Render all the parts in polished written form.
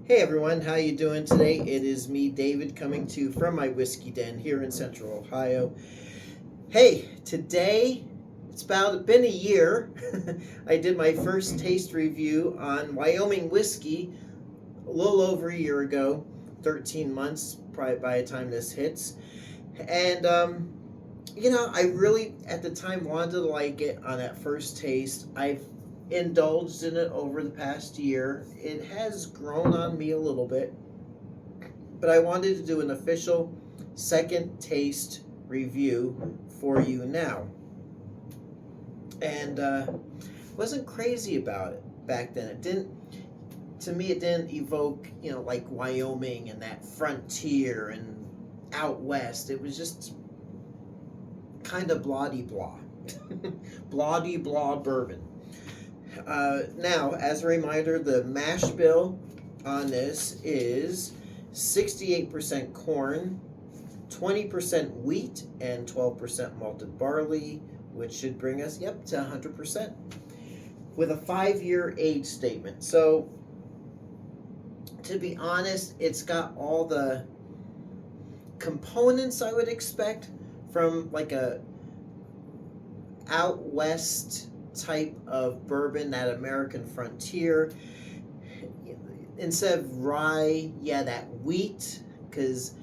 Hey everyone, how you doing today? It is me, David, coming to you from my whiskey den here in Central Ohio. Hey, today it's been a year. I did my first taste review on Wyoming Whiskey a little over a year ago, 13 months probably by the time this hits. And I really at the time wanted to like it on that first taste. I've indulged in it over the past year. It has grown on me a little bit, but I wanted to do an official second taste review for you now. And wasn't crazy about it back then. It didn't evoke, like Wyoming and that frontier and out west. It was just kind of blah de blah. Blah de blah bourbon. Now, as a reminder, the mash bill on this is 68% corn, 20% wheat, and 12% malted barley, which should bring us, to 100%, with a 5-year age statement. So, to be honest, it's got all the components I would expect from like a out west type of bourbon, that American frontier. Instead of rye, that wheat, because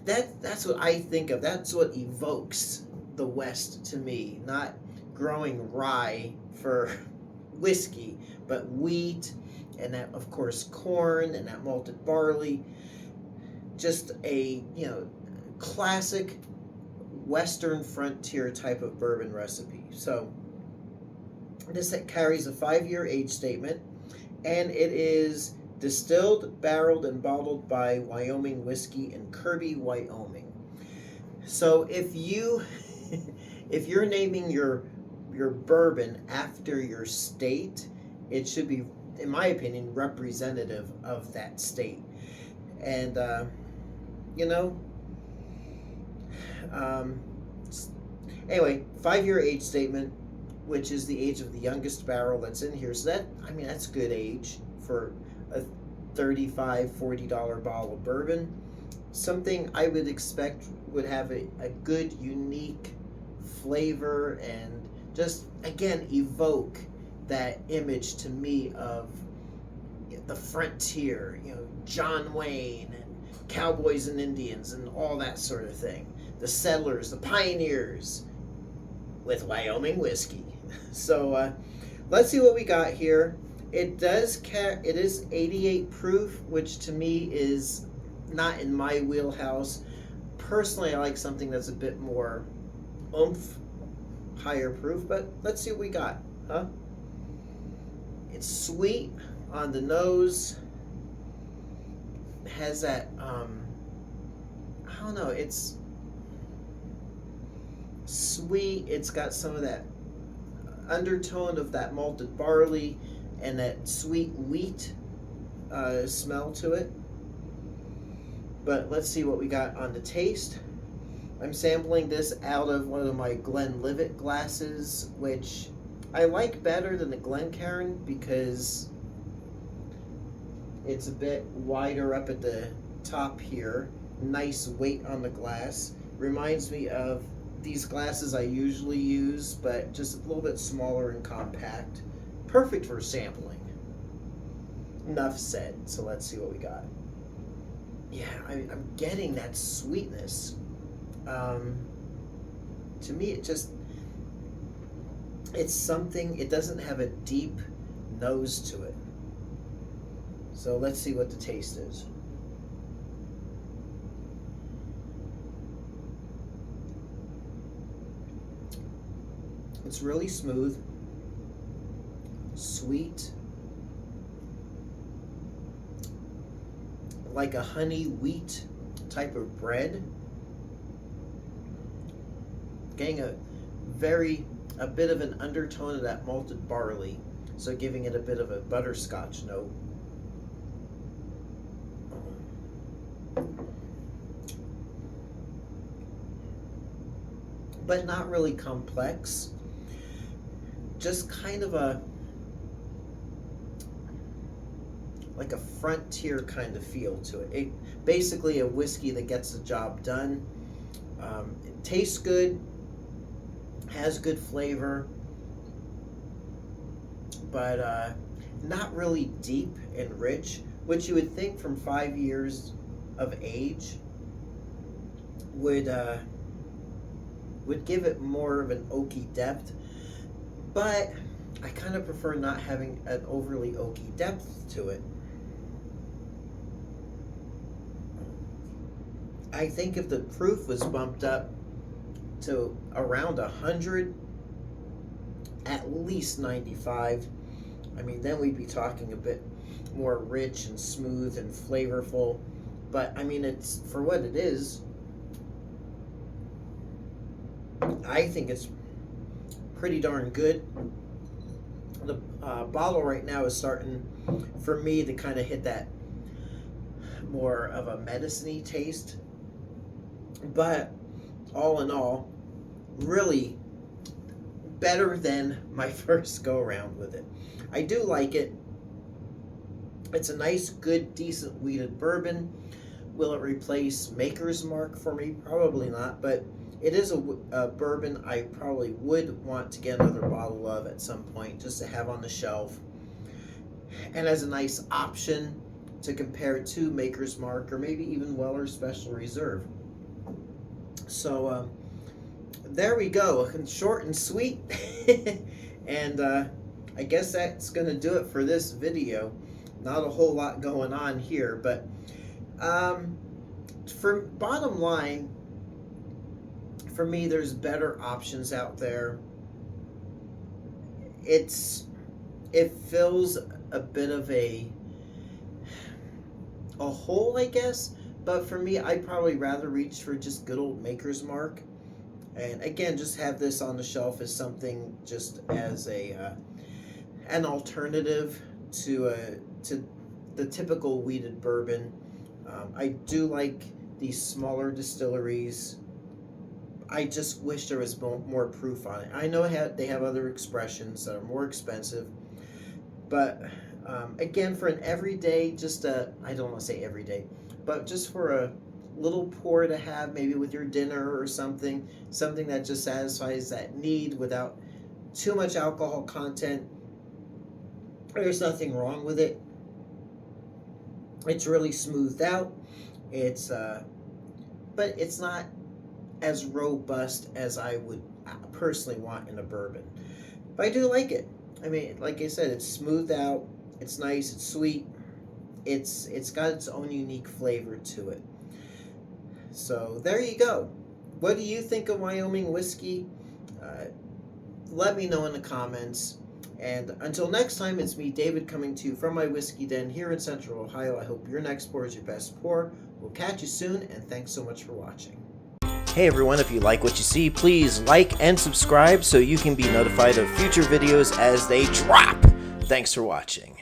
that's what I think of. That's what evokes the West to me. Not growing rye for whiskey, but wheat, and that, of course, corn and that malted barley. Just a classic Western frontier type of bourbon recipe. So this carries a 5-year age statement, and it is distilled, barreled, and bottled by Wyoming Whiskey in Kirby, Wyoming. So if you're naming your bourbon after your state, it should be, in my opinion, representative of that state. And anyway, 5-year age statement, which is the age of the youngest barrel that's in here. So that's good age for a $35-$40 bottle of bourbon. Something I would expect would have a good, unique flavor and just, again, evoke that image to me of the frontier, John Wayne and cowboys and Indians and all that sort of thing. The settlers, the pioneers, with Wyoming whiskey. So let's see what we got here. It is 88 proof, which to me is not in my wheelhouse. Personally, I like something that's a bit more oomph, higher proof, but let's see what we got, huh? It's sweet on the nose. It has that, I don't know, it's sweet. It's got some of that undertone of that malted barley and that sweet wheat smell to it. But let's see what we got on the taste. I'm sampling this out of one of my Glenlivet glasses, which I like better than the Glencairn because it's a bit wider up at the top here. Nice weight on the glass. Reminds me of these glasses I usually use, but just a little bit smaller and compact. Perfect for sampling. Enough said. So let's see what we got. Yeah, I'm getting that sweetness. To me, it's something, it doesn't have a deep nose to it. So let's see what the taste is. It's really smooth, sweet, like a honey wheat type of bread. Getting a bit of an undertone of that malted barley, so giving it a bit of a butterscotch note. But not really complex. Just kind of like a frontier kind of feel to it. Basically a whiskey that gets the job done. It tastes good, has good flavor, but not really deep and rich, which you would think from 5 years of age would give it more of an oaky depth. But I kind of prefer not having an overly oaky depth to it. I think if the proof was bumped up to around 100, at least 95, I mean, then we'd be talking a bit more rich and smooth and flavorful. But I mean, it's for what it is. I think it's pretty darn good. The bottle right now is starting for me to kind of hit that more of a medicine-y taste. But all in all, really better than my first go around with it. I do like it. It's a nice, good, decent wheated bourbon. Will it replace Maker's Mark for me? Probably not, but it is a bourbon I probably would want to get another bottle of at some point, just to have on the shelf. And as a nice option to compare to Maker's Mark, or maybe even Weller Special Reserve. So there we go, short and sweet. And I guess that's going to do it for this video. Not a whole lot going on here, but for bottom line, for me, there's better options out there. It fills a bit of a hole, I guess. But for me, I'd probably rather reach for just good old Maker's Mark. And again, just have this on the shelf as something, just as an alternative to the typical wheated bourbon. I do like these smaller distilleries. I just wish there was more proof on it. I know they have other expressions that are more expensive, but again, for an everyday, I don't want to say everyday, but just for a little pour to have maybe with your dinner or something that just satisfies that need without too much alcohol content, there's nothing wrong with it. It's really smoothed out. But it's not as robust as I would personally want in a bourbon. But I do like it. I mean, like I said, it's smoothed out. It's nice. It's sweet. It's got its own unique flavor to it. So there you go. What do you think of Wyoming whiskey? Let me know in the comments. And until next time, it's me, David, coming to you from my whiskey den here in Central Ohio. I hope your next pour is your best pour. We'll catch you soon, and thanks so much for watching. Hey everyone, if you like what you see, please like and subscribe so you can be notified of future videos as they drop. Thanks for watching.